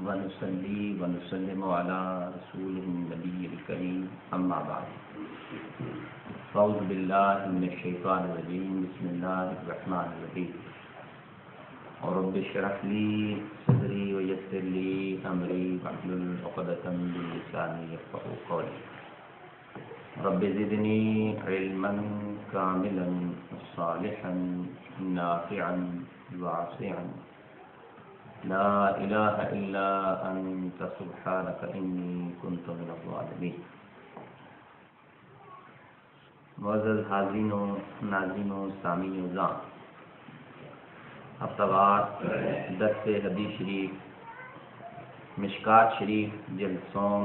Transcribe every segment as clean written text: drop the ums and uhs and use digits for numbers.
ونصلي ونسلم على رسوله النبي الكريم أما بعد فأعوذ بالله من الشيطان الرجيم بسم الله الرحمن الرحيم رب اشرح لي صدري ويسر لي أمري واحلل عقدة من لساني يفقهوا قولي رب زدني علما كاملا صالحا نافعا واسعا لا الہ الا انت سبحانک انی کنت من الظالمین۔ معزز حاضرینوں، ناظرینوں، سامعین زاں، ہفتہ وار درس حدیث شریف مشکات شریف جلد سوم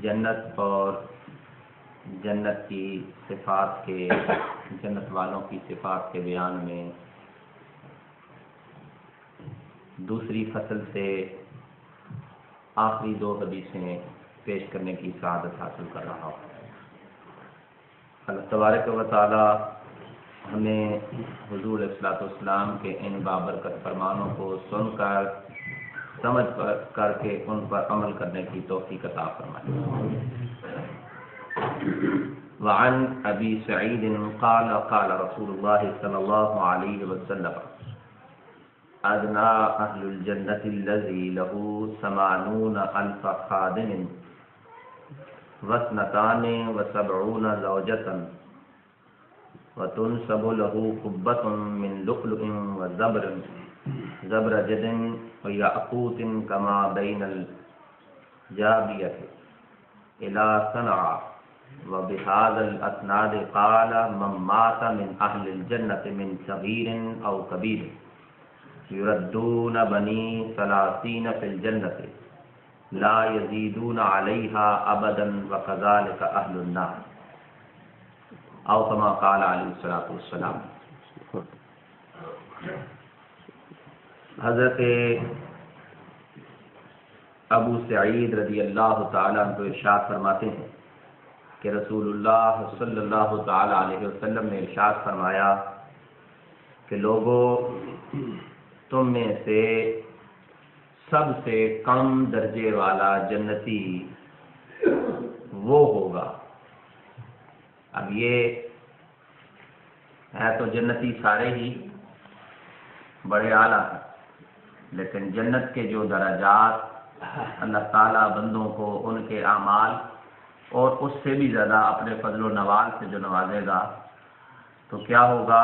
جنت اور جنت کی صفات کے جنت والوں کی صفات کے بیان میں دوسری فصل سے آخری دو حدیثیں پیش کرنے کی سعادت حاصل کر رہا ہوں۔ اللہ تبارک و تعالی ہمیں حضور علیہ الصلوۃ والسلام کے ان بابرکت فرمانوں کو سن کر سمجھ کر کے ان پر عمل کرنے کی توفیق عطا فرمائے۔ وعن ابی سعید قال قال رسول اللہ صلی اللہ علیہ وسلم ادنا اہل الجنت الذی له 80,000 خادم واثنتان وسبعون زوجة وتنصب له قبة من لؤلؤ وزبرجد وياقوت كما بين الجابية إلى صنعاء وبهذا الأسناد قال من مات من أهل الجنة من صغير أو كبير يردون بني 30 في الجنة لا يزيدون عليها أبدا وكذلك أهل النار أو كما قال عليه الصلاة والسلام۔ حضرت ابو سعید رضی اللہ تعالیٰ عنہ ارشاد فرماتے ہیں کہ رسول اللہ صلی اللہ تعالیٰ علیہ وسلم نے ارشاد فرمایا کہ لوگوں، تم میں سے سب سے کم درجے والا جنتی وہ ہوگا۔ اب یہ ہے تو جنتی سارے ہی بڑے اعلیٰ ہیں، لیکن جنت کے جو درجات اللہ تعالیٰ بندوں کو ان کے اعمال اور اس سے بھی زیادہ اپنے فضل و نوال سے جو نوازے گا، تو کیا ہوگا؟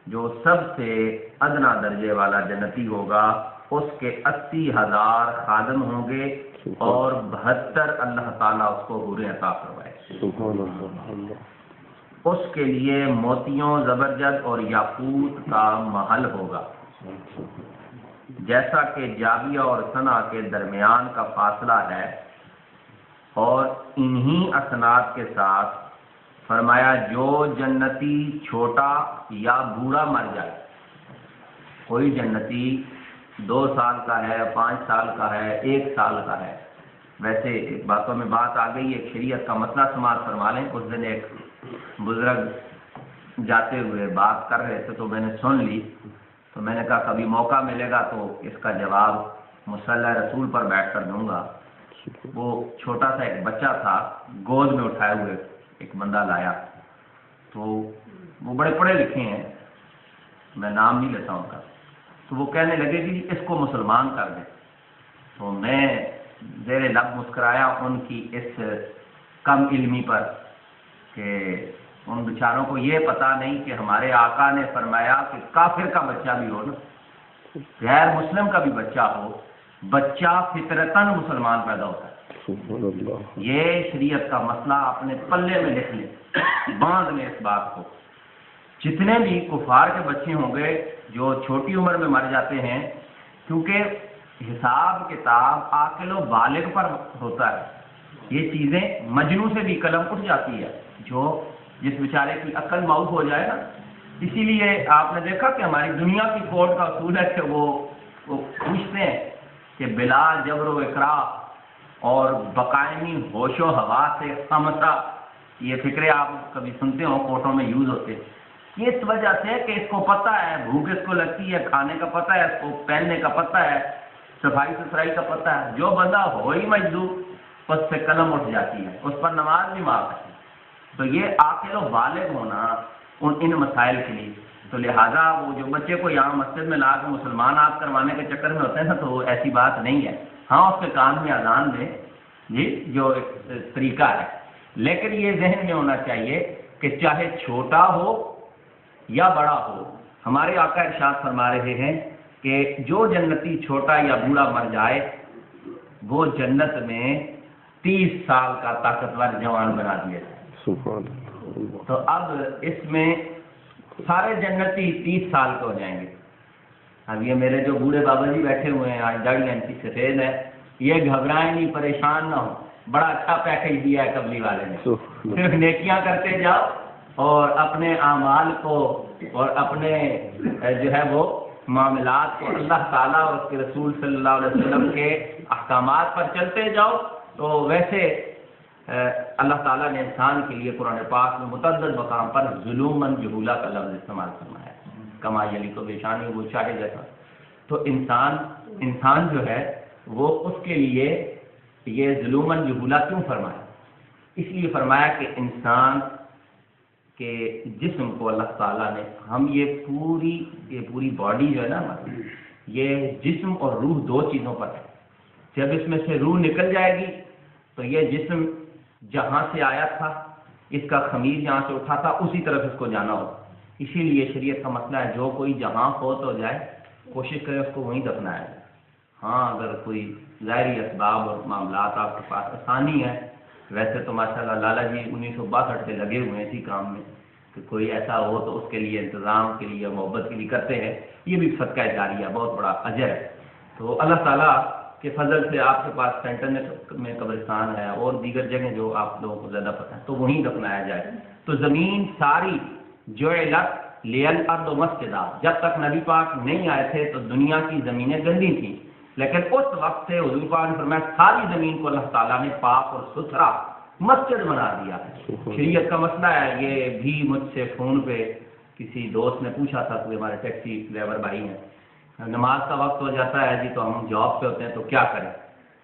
جو سب سے ادنا درجے والا جنتی ہوگا اس کے 80,000 خادم ہوں گے اور 72 اللہ تعالیٰ اس کو حوریں عطا کروائے۔ اس کے لیے موتیوں، زبرجد اور یاقوت کا محل ہوگا، جیسا کہ جابیہ اور صنعا کے درمیان کا فاصلہ ہے۔ اور انہی اسناد کے ساتھ فرمایا جو جنتی چھوٹا یا بوڑھا مر جائے، کوئی جنتی 2 سال کا ہے، 5 سال کا ہے، 1 سال کا ہے، ویسے باتوں میں بات آ گئی، ایک شریعت کا مسئلہ سماعت فرما لیں۔ اس دن ایک بزرگ جاتے ہوئے بات کر رہے تھے تو میں نے سن لی، تو میں نے کہا کبھی موقع ملے گا تو اس کا جواب مصلی رسول پر بیٹھ کر دوں گا۔ وہ چھوٹا سا ایک بچہ تھا، گود میں اٹھائے ہوئے ایک بندہ لایا، تو وہ بڑے پڑھے لکھے ہیں، میں نام نہیں لیتا ان کا، تو وہ کہنے لگے کہ اس کو مسلمان کر دیں۔ تو میں زیر لب مسکرایا ان کی اس کم علمی پر کہ ان بیچاروں کو یہ پتہ نہیں کہ ہمارے آقا نے فرمایا کہ کافر کا بچہ بھی ہو نا، غیر مسلم کا بھی بچہ ہو، بچہ فطرتاً مسلمان پیدا ہوتا ہے۔ یہ شریعت کا مسئلہ اپنے پلے میں لکھ لیں، باندھ لیں اس بات کو۔ جتنے بھی کفار کے بچے ہوں گے جو چھوٹی عمر میں مر جاتے ہیں، کیونکہ حساب کتاب عاقل و بالغ پر ہوتا ہے، یہ چیزیں مجنوں سے بھی قلم اٹھ جاتی ہے، جس بیچارے کی عقل معاف ہو جائے نا۔ اسی لیے آپ نے دیکھا کہ ہماری دنیا کی کورٹ کا اصول ہے کہ وہ پوچھتے ہیں کہ بلا جبر و اکراہ اور بقائمی ہوش و حواس سے خامسا، یہ فکرے آپ کبھی سنتے ہو کورٹوں میں یوز ہوتے ہیں، یہ اس وجہ سے کہ اس کو پتہ ہے بھوک اس کو لگتی ہے، کھانے کا پتہ ہے، اس کو پہننے کا پتہ ہے، صفائی ستھرائی کا پتہ ہے، جو بندہ ہو ہی مجذوب اس سے قلم اٹھ جاتی ہے، اس پر نماز بھی معاف ہے۔ تو یہ عاقل و بالغ ہونا ان مسائل کے لیے، تو لہٰذا وہ جو بچے کو یہاں مسجد میں لا کے مسلمان آپ کروانے کے چکر میں ہوتے ہیں نا، تو وہ ایسی بات نہیں ہے۔ ہاں اس کے کان میں اذان دے جی، جو ایک طریقہ ہے، لیکن یہ ذہن میں ہونا چاہیے کہ چاہے چھوٹا ہو یا بڑا ہو، ہمارے آقا ارشاد فرما رہے ہیں کہ جو جنتی چھوٹا یا بوڑھا مر جائے وہ جنت میں 30 سال کا طاقتور جوان بنا دیا جائے۔ سبحان اللہ۔ تو اب اس میں سارے جنتی 30 سال کے ہو جائیں گے۔ اب یہ میرے جو بوڑھے بابا جی بیٹھے ہوئے ہیں، آج داڑھی ان کی سفید ہے، یہ گھبرائیں نہیں، پریشان نہ ہو، بڑا اچھا پیکج دیا ہے قبلی والے نے، صرف نیکیاں کرتے جاؤ اور اپنے اعمال کو اور اپنے جو ہے وہ معاملات کو اللہ تعالیٰ اور اس کے رسول صلی اللہ علیہ وسلم کے احکامات پر چلتے جاؤ۔ تو ویسے اللہ تعالیٰ نے انسان کے لیے قرآن پاک میں متعدد مقام پر ظلوماً جہولا کا لفظ استعمال فرمایا ہے، کما یلی کو بیشانی وہ چاہے جیسا۔ تو انسان جو ہے وہ اس کے لیے یہ ظلوماً جہولا کیوں فرمایا؟ اس لیے فرمایا کہ انسان کے جسم کو اللہ تعالیٰ نے، ہم یہ پوری باڈی جو ہے نا ہماری، یہ جسم اور روح دو چیزوں پر ہے۔ جب اس میں سے روح نکل جائے گی تو یہ جسم جہاں سے آیا تھا، اس کا خمیر جہاں سے اٹھا تھا اسی طرف اس کو جانا ہوگا۔ اسی لیے شریعت کا مسئلہ ہے جو کوئی جہاں فوت ہو جائے کوشش کرے اس کو وہیں دفنایا جائے۔ ہاں اگر کوئی ظاہری اسباب اور معاملات آپ کے پاس آسانی ہے، ویسے تو ماشاءاللہ لالا جی 1962 سے لگے ہوئے ہیں اسی کام میں کہ کوئی ایسا ہو تو اس کے لیے انتظام کے لیے محبت کے لیے کرتے ہیں، یہ بھی صدقہ جاریہ بہت بڑا اجر ہے۔ تو اللہ تعالیٰ کے فضل سے آپ کے پاس سینٹر میں قبرستان ہے اور دیگر جگہ جو آپ لوگوں کو زیادہ پتہ ہے تو وہیں دفنایا جائے۔ تو زمین ساری جعلت للارض مسجدا، جب تک نبی پاک نہیں آئے تھے تو دنیا کی زمینیں گندی تھیں، لیکن اس وقت سے حضور پاک نے فرمایا ساری زمین کو اللہ تعالیٰ نے پاک اور ستھرا مسجد بنا دیا ہے۔ شریعت کا مسئلہ ہے، یہ بھی مجھ سے فون پہ کسی دوست نے پوچھا تھا، کوئی ہمارے ٹیکسی ڈرائیور بھائی ہیں، نماز کا وقت ہو جاتا ہے جی تو ہم جاب پہ ہوتے ہیں تو کیا کریں؟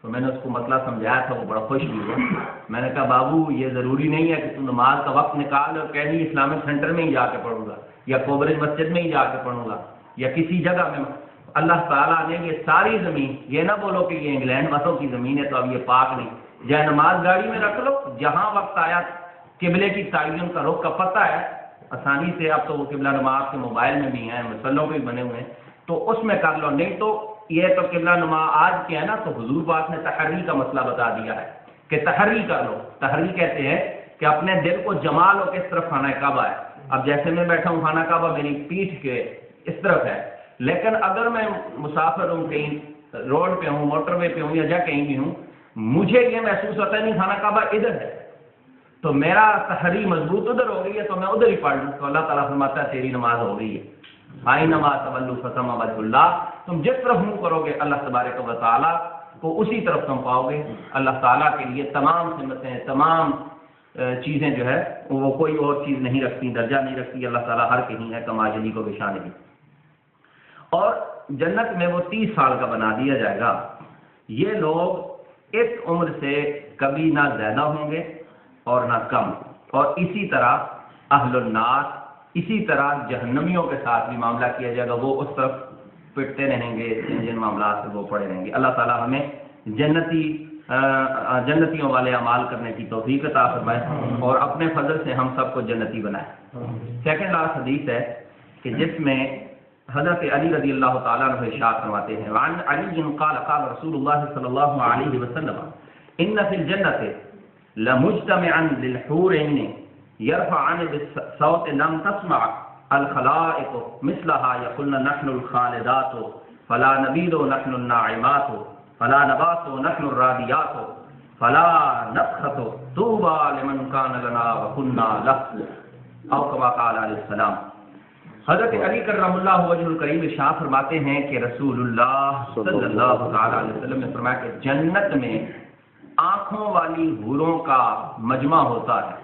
تو میں نے اس کو مسئلہ سمجھایا تھا، وہ بڑا خوش بھی ہوا۔ میں نے کہا بابو یہ ضروری نہیں ہے کہ تم نماز کا وقت نکال اور کہہ نہیں اسلامک سینٹر میں ہی جا کے پڑھوں گا یا کوبرج مسجد میں ہی جا کے پڑھوں گا یا کسی جگہ میں۔ اللہ تعالیٰ نے یہ ساری زمین، یہ نہ بولو کہ یہ انگلینڈ مسوں کی زمین ہے تو اب یہ پاک نہیں، جائے نماز گاڑی میں رکھ لو، جہاں وقت آیا قبلے کی تعین کا رخ کا پتہ ہے آسانی سے، اب تو وہ قبلہ نماز کے موبائل میں بھی ہیں، مسلوں پہ بھی بنے ہوئے ہیں، تو اس میں کر لو۔ نہیں تو یہ تو قبلہ نماز آج کیا ہے نا، تو حضور پاک نے تحری کا مسئلہ بتا دیا ہے کہ تحری کر لو۔ تحری کہتے ہیں کہ اپنے دل کو جما لو کس طرف خانہ کعبہ ہے۔ اب جیسے میں بیٹھا ہوں خانہ کعبہ میری پیٹھ کے اس طرف ہے، لیکن اگر میں مسافر ہوں، کہیں روڈ پہ ہوں، موٹر وے پہ ہوں یا جہاں کہیں بھی ہوں، مجھے یہ محسوس ہوتا ہے نہیں خانہ کعبہ ادھر ہے، تو میرا تحری مضبوط ادھر ہو گئی ہے تو میں ادھر ہی پڑھ لوں، تو اللہ تعالیٰ فرماتا ہے تیری نماز ہو گئی ہے۔ آئی نماز تولوا فثم وجہ اللہ، تم جس طرف منہ کرو گے اللہ تبارک و تعالیٰ کو اسی طرف تم پاؤ گے۔ اللہ تعالیٰ کے لیے تمام سمتیں، تمام چیزیں جو ہے وہ کوئی اور چیز نہیں رکھتی، درجہ نہیں رکھتی، اللہ تعالیٰ ہر کہیں ہے، کما جلی کو بشان نہیں۔ اور جنت میں وہ 30 سال کا بنا دیا جائے گا۔ یہ لوگ اس عمر سے کبھی نہ زیادہ ہوں گے اور نہ کم، اور اسی طرح اہل النار، اسی طرح جہنمیوں کے ساتھ بھی معاملہ کیا جائے گا، وہ اس طرف پٹتے رہیں گے جن معاملات سے وہ پڑے رہیں گے۔ اللہ تعالیٰ ہمیں جنتیوں والے اعمال کرنے کی توفیق عطا فرمائے اور اپنے فضل سے ہم سب کو جنتی بنائے۔ سیکنڈ لاسٹ حدیث ہے کہ جس میں حضرت علی رضی اللہ تعالیٰ عنہ ارشاد فرماتے ہیں، وعن علی قال قال رسول اللہ صلی اللہ علیہ وسلم ان فی الجنۃ لمجتمعا للحورین يرفعان بالصوت لم تسمع الخلائق مثلها يقولن نحن الخالدات فلا نبيد نحن الناعمات فلا نبات نحن الراديات فلا نفخت طوبى لمن كان لنا وكنا له او كما قال علیہ السلام۔ حضرت علی کرم اللہ وجہ الکریم ارشاد فرماتے ہیں کہ رسول اللہ صلی اللہ علیہ وسلم نے فرمایا کہ جنت میں آنکھوں والی حوروں کا مجمع ہوتا ہے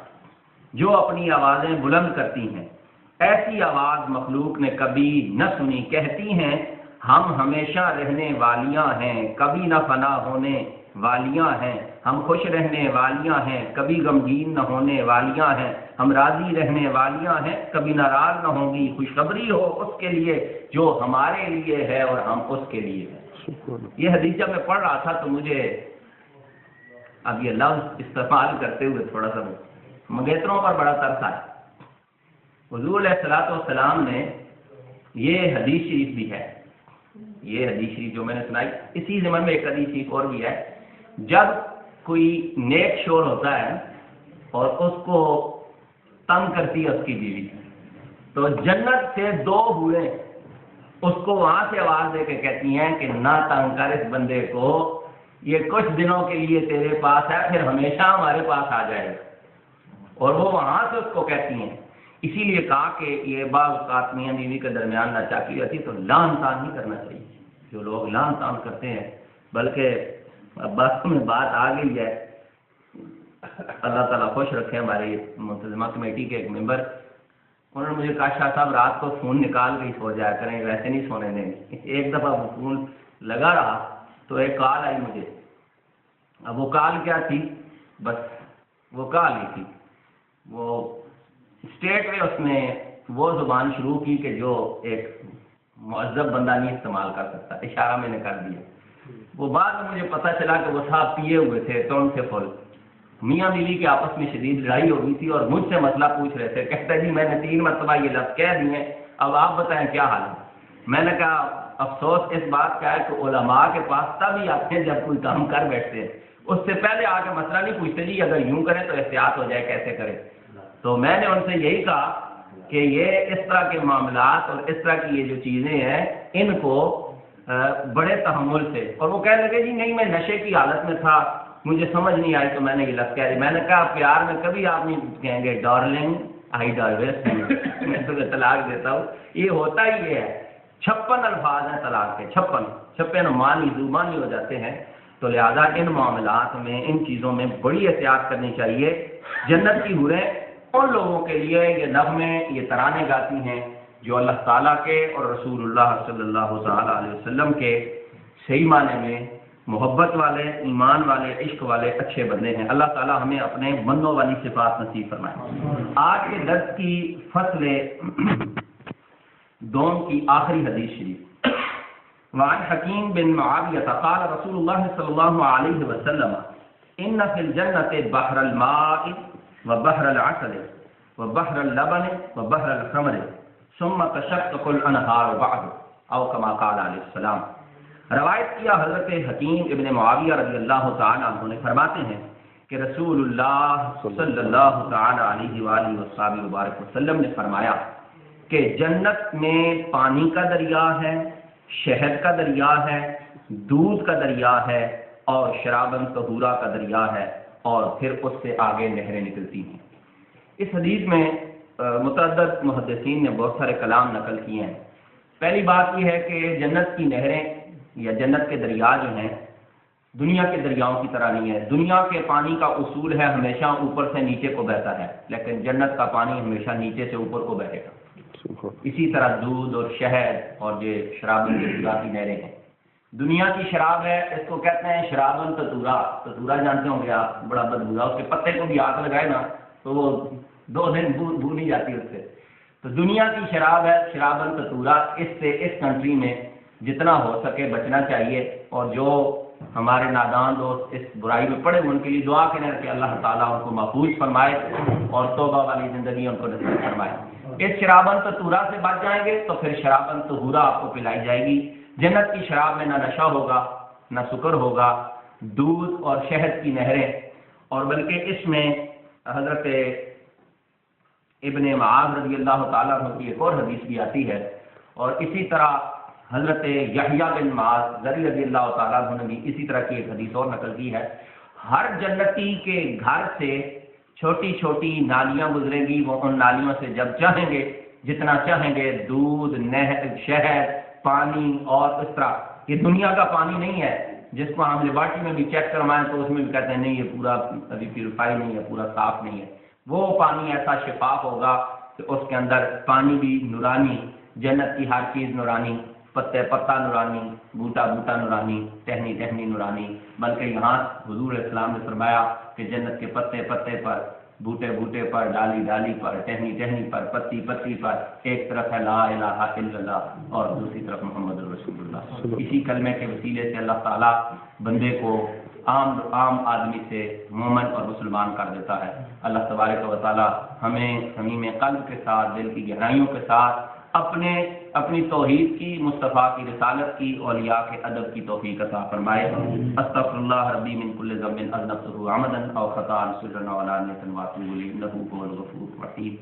جو اپنی آوازیں بلند کرتی ہیں، ایسی آواز مخلوق نے کبھی نہ سنی، کہتی ہیں ہم ہمیشہ رہنے والیاں ہیں، کبھی نہ فنا ہونے والیاں ہیں، ہم خوش رہنے والیاں ہیں، کبھی غمگین نہ ہونے والیاں ہیں، ہم راضی رہنے والیاں ہیں، کبھی ناراض نہ ہوں گی، خوشخبری ہو اس کے لیے جو ہمارے لیے ہے اور ہم اس کے لیے ہیں۔ یہ حدیث جب میں پڑھ رہا تھا تو مجھے اب یہ لفظ استعمال کرتے ہوئے تھوڑا سا منگیتروں پر بڑا ترس آیا۔ حضور علیہ الصلوۃ والسلام نے یہ حدیث شریف بھی ہے، یہ حدیث شریف جو میں نے سنائی، اسی ضمن میں ایک حدیث شریف اور بھی ہے، جب کوئی نیک شور ہوتا ہے اور اس کو تنگ کرتی ہے اس کی بیوی، تو جنت سے دو حوریں اس کو وہاں سے آواز دے کے کہتی ہیں کہ نہ تنگ کر اس بندے کو، یہ کچھ دنوں کے لیے تیرے پاس ہے، پھر ہمیشہ ہمارے پاس آ جائے گا۔ اور وہ وہاں سے اس کو کہتی ہیں۔ اسی لیے کہا کہ یہ بعض اوقات میاں بیوی کے درمیان ناچاکی رہتی تو لعن طعن نہیں کرنا چاہیے، جو لوگ لعن طعن کرتے ہیں، بلکہ اب بات میں بات آ گئی ہے، اللہ تعالیٰ خوش رکھے ہماری منتظمہ کمیٹی کے ایک ممبر، انہوں نے مجھے کہا شاہ صاحب رات کو فون نکال کے سو جایا کریں، ویسے نہیں سونے دیں گے۔ ایک دفعہ وہ فون لگا رہا تو ایک کال آئی مجھے، اب وہ کال کیا تھی، بس وہ کال ہی تھی، وہ اسٹیٹ میں اس نے وہ زبان شروع کی کہ جو ایک مہذب بندہ نہیں استعمال کر سکتا، اشارہ میں نے کر دیا۔ وہ بعد میں مجھے پتہ چلا کہ وہ صاحب پیے ہوئے تھے، تون سے فل، میاں بیوی کے آپس میں شدید لڑائی ہو گئی تھی اور مجھ سے مسئلہ پوچھ رہے تھے، کہتے جی میں نے 3 مرتبہ یہ لفظ کہہ دیے، اب آپ بتائیں کیا حال ہے۔ میں نے کہا افسوس اس بات کا ہے کہ علماء کے پاس تب ہی آتے ہیں جب کوئی کام کر بیٹھتے ہیں، اس سے پہلے آ کے مسئلہ نہیں پوچھتے جی اگر یوں کریں تو احتیاط ہو جائے کیسے کریں۔ تو میں نے ان سے یہی کہا کہ یہ اس طرح کے معاملات اور اس طرح کی یہ جو چیزیں ہیں ان کو بڑے تحمل سے، اور وہ کہنے لگے جی نہیں میں نشے کی حالت میں تھا، مجھے سمجھ نہیں آئی تو میں نے یہ لفظ کہہ دی۔ میں نے کہا پیار میں کبھی آپ نہیں کہیں گے ڈارلنگ آئی ڈائیورس میں تو طلاق دیتا ہوں، یہ ہوتا ہی یہ ہے۔ 56 الفاظ ہیں طلاق کے، 56 مانی زبانی ہو جاتے ہیں، تو لہذا ان معاملات میں ان چیزوں میں بڑی احتیاط کرنی چاہیے۔ جنت کی حوریں ان لوگوں کے لیے یہ نغمے یہ ترانے گاتی ہیں جو اللہ تعالیٰ کے اور رسول اللہ صلی اللہ تعالیٰ علیہ وسلم کے صحیح معنی میں محبت والے، ایمان والے، عشق والے اچھے بندے ہیں۔ اللہ تعالیٰ ہمیں اپنے بندوں والی صفات نصیب فرمائے۔ آج کے درس کی فصل 2 کی آخری حدیث شریف، وعن حکیم بن معاویہ قال رسول اللہ صلی اللہ علیہ وسلم ان فی الجنت بحر الماء وبحر العسل وبحر اللبن وبحر الخمر ثم تشقق الانہار بعد او کما قال علیہ السلام۔ روایت کیا حضرت حکیم ابن معاویہ رضی اللہ تعالی عنہ نے، فرماتے ہیں کہ رسول اللہ صلی اللہ تعالی علیہ وآلہ وصحبہ وبارک وسلم نے فرمایا کہ جنت میں پانی کا دریا ہے، شہد کا دریا ہے، دودھ کا دریا ہے اور شرابن طہورا کا دریا ہے، اور پھر اس سے آگے نہریں نکلتی ہیں۔ اس حدیث میں متعدد محدثین نے بہت سارے کلام نقل کیے ہیں۔ پہلی بات یہ ہے کہ جنت کی نہریں یا جنت کے دریا جو ہیں دنیا کے دریاؤں کی طرح نہیں ہے۔ دنیا کے پانی کا اصول ہے ہمیشہ اوپر سے نیچے کو بہتا ہے، لیکن جنت کا پانی ہمیشہ نیچے سے اوپر کو بہے گا۔ اسی طرح دودھ اور شہد اور جو شرابن طہورا کی نہریں ہیں۔ دنیا کی شراب ہے، اس کو کہتے ہیں شرابن طہورا، طہورا جانتے ہوں گے آپ، بڑا بدبودا، اس کے پتے کو بھی آگ لگائے نا تو وہ 2 دن بو نہیں جاتی اس سے۔ تو دنیا کی شراب ہے شرابن طہورا، اس سے اس کنٹری میں جتنا ہو سکے بچنا چاہیے، اور جو ہمارے نادان دوست اس برائی میں پڑے ان کے لیے دعا کریں کہ اللہ تعالیٰ ان کو محفوظ فرمائے اور توبہ والی زندگی ان کو نصیب فرمائے۔ اس شرابن طہورا سے بچ جائیں گے تو پھر شرابن طہورا آپ کو پلائی جائے گی۔ جنت کی شراب میں نہ نشہ ہوگا نہ سکر ہوگا، دودھ اور شہد کی نہریں، اور بلکہ اس میں حضرت ابن معاذ رضی اللہ تعالیٰ عنہ کی ایک اور حدیث بھی آتی ہے، اور اسی طرح حضرت یحییٰ بن معاذ رضی اللہ تعالیٰ عنہ نے بھی اسی طرح کی ایک حدیث اور نقل کی ہے۔ ہر جنتی کے گھر سے چھوٹی چھوٹی نالیاں گزریں گی، وہ ان نالیوں سے جب چاہیں گے جتنا چاہیں گے دودھ، شہد، پانی، اور اس طرح یہ دنیا کا پانی نہیں ہے جس کو ہم لیبارٹری میں بھی چیک کروائیں تو اس میں بھی کہتے ہیں نہیں یہ پورا ابھی پیوریفائی نہیں ہے، پورا صاف نہیں ہے۔ وہ پانی ایسا شفاف ہوگا کہ اس کے اندر پانی بھی نورانی، جنت کی ہر چیز نورانی، پتے پتا نورانی، بوٹا بوٹا نورانی، ٹہنی ٹہنی نورانی، بلکہ یہاں حضور اسلام نے فرمایا کہ جنت کے پتے پتے پر، بوٹے بوٹے پر، ڈالی ڈالی پر، ٹہنی ٹہنی پر، پتی پتی پر ایک طرف ہے لا الہ الا اللہ اور دوسری طرف محمد رسول اللہ۔ اسی کلمے کے وسیلے سے اللہ تعالیٰ بندے کو عام آدمی سے مومن اور مسلمان کر دیتا ہے۔ اللہ تبارک و تعالیٰ ہمیں صمیم قلب کے ساتھ، دل کی گہرائیوں کے ساتھ اپنی توحید کی، مصطفیٰ کی رسالت کی، اولیاء کے ادب کی توفیق عطا فرمائے۔ استغفر اللہ ربی من کل ذنب اذنبته عمدا او خطا سرا وعلانیۃ واتوب الیہ انہ هو الغفور الرحیم۔